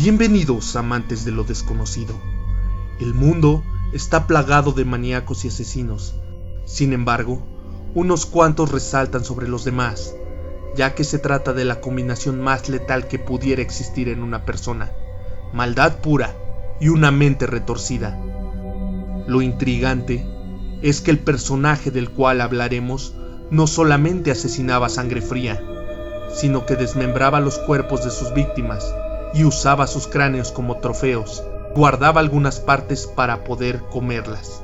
Bienvenidos, amantes de lo desconocido. El mundo está plagado de maníacos y asesinos. Sin embargo, unos cuantos resaltan sobre los demás, ya que se trata de la combinación más letal que pudiera existir en una persona: maldad pura y una mente retorcida. Lo intrigante es que el personaje del cual hablaremos no solamente asesinaba a sangre fría, sino que desmembraba los cuerpos de sus víctimas y usaba sus cráneos como trofeos. Guardaba algunas partes para poder comerlas.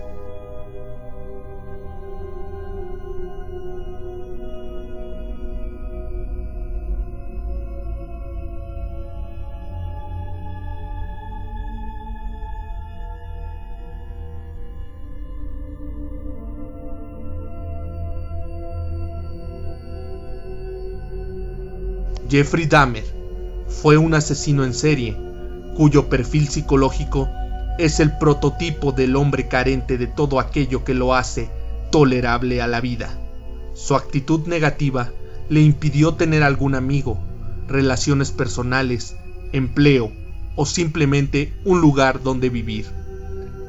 Jeffrey Dahmer fue un asesino en serie, cuyo perfil psicológico es el prototipo del hombre carente de todo aquello que lo hace tolerable a la vida. Su actitud negativa le impidió tener algún amigo, relaciones personales, empleo o simplemente un lugar donde vivir.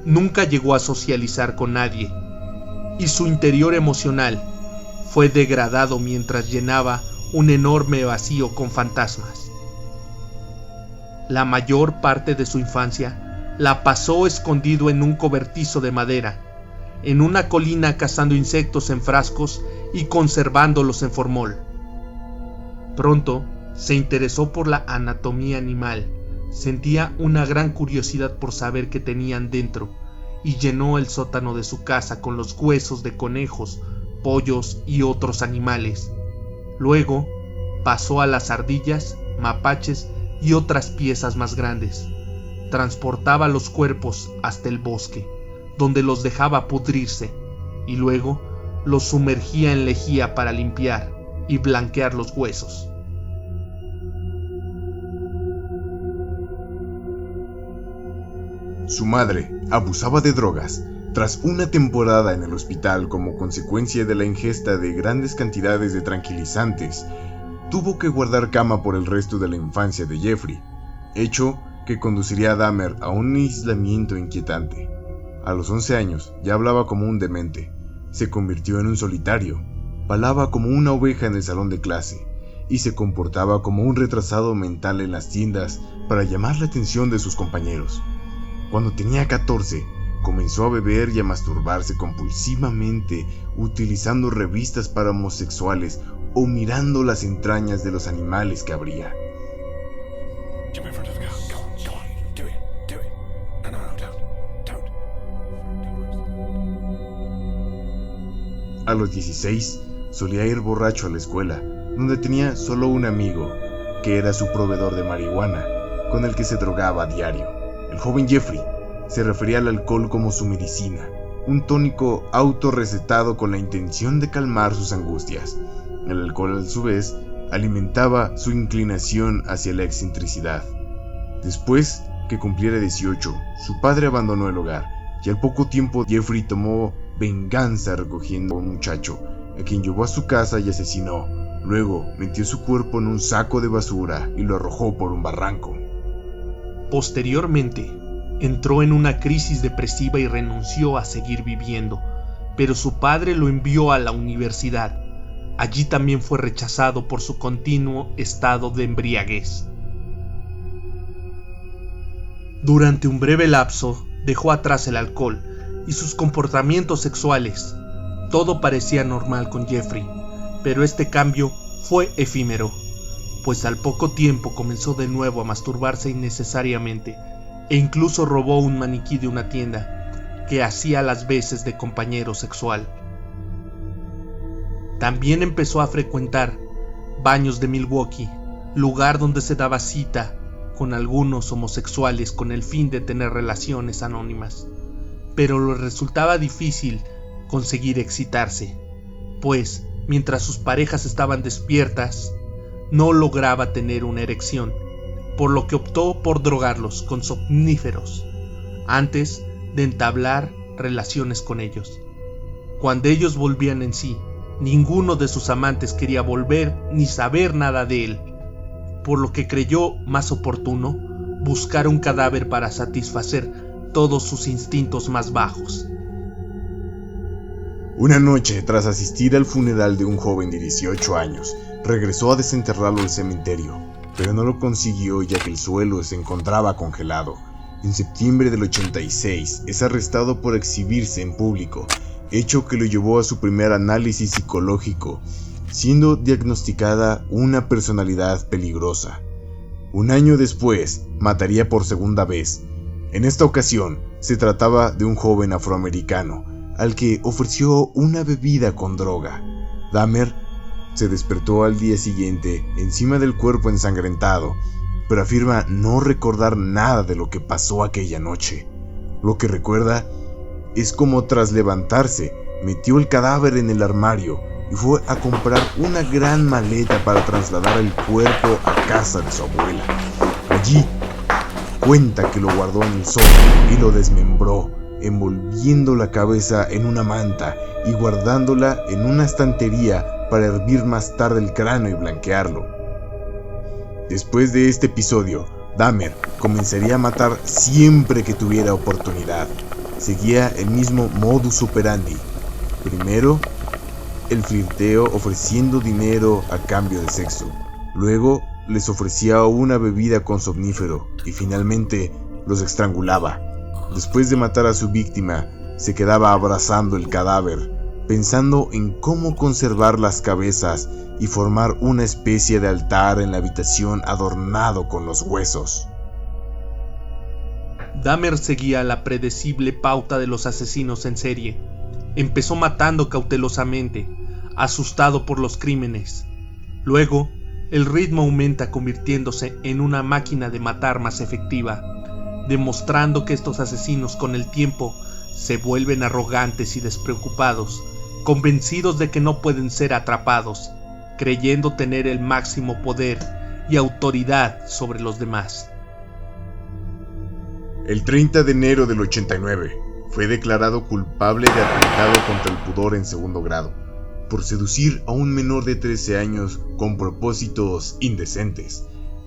Nunca llegó a socializar con nadie, y su interior emocional fue degradado mientras llenaba un enorme vacío con fantasmas. La mayor parte de su infancia la pasó escondido en un cobertizo de madera, en una colina cazando insectos en frascos y conservándolos en formol. Pronto se interesó por la anatomía animal, sentía una gran curiosidad por saber qué tenían dentro, y llenó el sótano de su casa con los huesos de conejos, pollos y otros animales. Luego pasó a las ardillas, mapaches y otras piezas más grandes. Transportaba los cuerpos hasta el bosque, donde los dejaba pudrirse, y luego los sumergía en lejía para limpiar y blanquear los huesos. Su madre abusaba de drogas tras una temporada en el hospital como consecuencia de la ingesta de grandes cantidades de tranquilizantes. Tuvo que guardar cama por el resto de la infancia de Jeffrey, hecho que conduciría a Dahmer a un aislamiento inquietante. A los 11 años ya hablaba como un demente, se convirtió en un solitario, balaba como una oveja en el salón de clase y se comportaba como un retrasado mental en las tiendas para llamar la atención de sus compañeros. Cuando tenía 14, comenzó a beber y a masturbarse compulsivamente utilizando revistas para homosexuales o mirando las entrañas de los animales que abría. A los 16, solía ir borracho a la escuela, donde tenía solo un amigo, que era su proveedor de marihuana, con el que se drogaba a diario. El joven Jeffrey se refería al alcohol como su medicina, un tónico autorrecetado con la intención de calmar sus angustias. El alcohol, a su vez, alimentaba su inclinación hacia la excentricidad. Después que cumpliera 18, su padre abandonó el hogar, y al poco tiempo Jeffrey tomó venganza recogiendo a un muchacho, a quien llevó a su casa y asesinó. Luego metió su cuerpo en un saco de basura y lo arrojó por un barranco. Posteriormente, entró en una crisis depresiva y renunció a seguir viviendo, pero su padre lo envió a la universidad. Allí también fue rechazado por su continuo estado de embriaguez. Durante un breve lapso, dejó atrás el alcohol y sus comportamientos sexuales. Todo parecía normal con Jeffrey, pero este cambio fue efímero, pues al poco tiempo comenzó de nuevo a masturbarse innecesariamente e incluso robó un maniquí de una tienda que hacía las veces de compañero sexual. También empezó a frecuentar baños de Milwaukee, lugar donde se daba cita con algunos homosexuales con el fin de tener relaciones anónimas, pero le resultaba difícil conseguir excitarse, pues mientras sus parejas estaban despiertas, no lograba tener una erección, por lo que optó por drogarlos con somníferos antes de entablar relaciones con ellos. Cuando ellos volvían en sí, ninguno de sus amantes quería volver ni saber nada de él, por lo que creyó más oportuno buscar un cadáver para satisfacer todos sus instintos más bajos. Una noche, tras asistir al funeral de un joven de 18 años, regresó a desenterrarlo del cementerio, pero no lo consiguió ya que el suelo se encontraba congelado. En septiembre del 86 es arrestado por exhibirse en público, hecho que lo llevó a su primer análisis psicológico, siendo diagnosticada una personalidad peligrosa. Un año después, mataría por segunda vez. En esta ocasión, se trataba de un joven afroamericano, al que ofreció una bebida con droga. Dahmer se despertó al día siguiente encima del cuerpo ensangrentado, pero afirma no recordar nada de lo que pasó aquella noche. Lo que recuerda es como tras levantarse, metió el cadáver en el armario y fue a comprar una gran maleta para trasladar el cuerpo a casa de su abuela. Allí, cuenta que lo guardó en el sótano y lo desmembró, envolviendo la cabeza en una manta y guardándola en una estantería para hervir más tarde el cráneo y blanquearlo. Después de este episodio, Dahmer comenzaría a matar siempre que tuviera oportunidad. Seguía el mismo modus operandi. Primero, el flirteo ofreciendo dinero a cambio de sexo. Luego, les ofrecía una bebida con somnífero y finalmente los estrangulaba. Después de matar a su víctima, se quedaba abrazando el cadáver, pensando en cómo conservar las cabezas y formar una especie de altar en la habitación adornado con los huesos. Dahmer seguía la predecible pauta de los asesinos en serie. Empezó matando cautelosamente, asustado por los crímenes. Luego, el ritmo aumenta convirtiéndose en una máquina de matar más efectiva, demostrando que estos asesinos con el tiempo se vuelven arrogantes y despreocupados, convencidos de que no pueden ser atrapados, creyendo tener el máximo poder y autoridad sobre los demás. El 30 de enero del 89 fue declarado culpable de atentado contra el pudor en segundo grado, por seducir a un menor de 13 años con propósitos indecentes.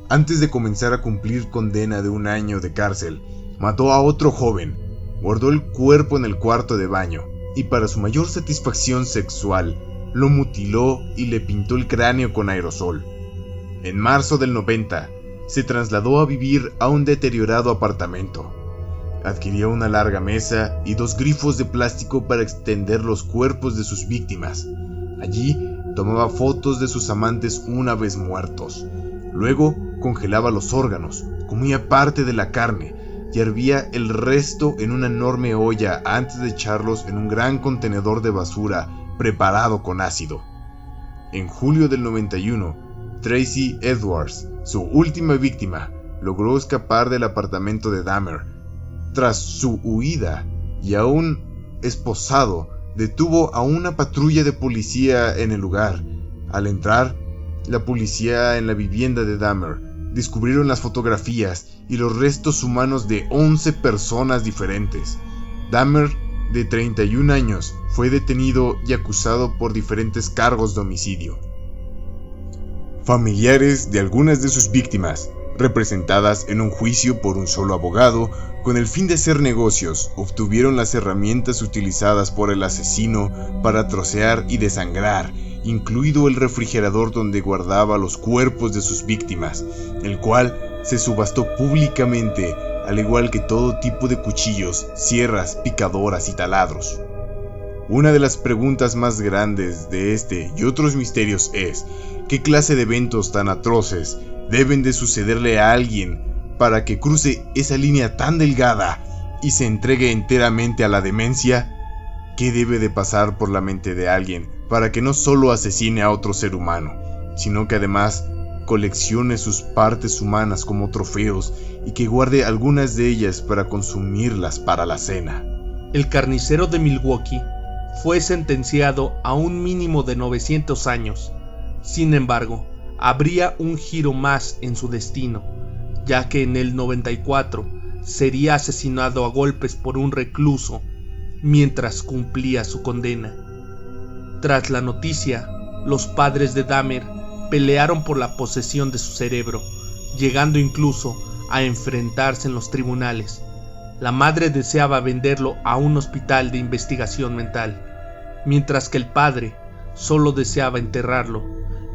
Antes de comenzar a cumplir condena de 1 año de cárcel, mató a otro joven, guardó el cuerpo en el cuarto de baño y para su mayor satisfacción sexual, lo mutiló y le pintó el cráneo con aerosol. En marzo del 90, se trasladó a vivir a un deteriorado apartamento. Adquirió una larga mesa y 2 grifos de plástico para extender los cuerpos de sus víctimas. Allí tomaba fotos de sus amantes una vez muertos. Luego congelaba los órganos, comía parte de la carne y hervía el resto en una enorme olla antes de echarlos en un gran contenedor de basura preparado con ácido. En julio del 91, Tracy Edwards, su última víctima, logró escapar del apartamento de Dahmer. Tras su huida y aún esposado, detuvo a una patrulla de policía en el lugar. Al entrar, la policía en la vivienda de Dahmer descubrieron las fotografías y los restos humanos de 11 personas diferentes. Dahmer, de 31 años, fue detenido y acusado por diferentes cargos de homicidio. Familiares de algunas de sus víctimas, representadas en un juicio por un solo abogado, con el fin de hacer negocios, obtuvieron las herramientas utilizadas por el asesino para trocear y desangrar, incluido el refrigerador donde guardaba los cuerpos de sus víctimas, el cual se subastó públicamente, al igual que todo tipo de cuchillos, sierras, picadoras y taladros. Una de las preguntas más grandes de este y otros misterios es, ¿qué clase de eventos tan atroces deben de sucederle a alguien para que cruce esa línea tan delgada y se entregue enteramente a la demencia? ¿Qué debe de pasar por la mente de alguien para que no solo asesine a otro ser humano, sino que además coleccione sus partes humanas como trofeos y que guarde algunas de ellas para consumirlas para la cena? El carnicero de Milwaukee fue sentenciado a un mínimo de 900 años. Sin embargo, habría un giro más en su destino, ya que en el 94 sería asesinado a golpes por un recluso mientras cumplía su condena. Tras la noticia, los padres de Dahmer pelearon por la posesión de su cerebro, llegando incluso a enfrentarse en los tribunales. La madre deseaba venderlo a un hospital de investigación mental, mientras que el padre solo deseaba enterrarlo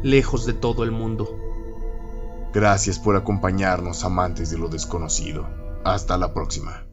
lejos de todo el mundo. Gracias por acompañarnos, amantes de lo desconocido. Hasta la próxima.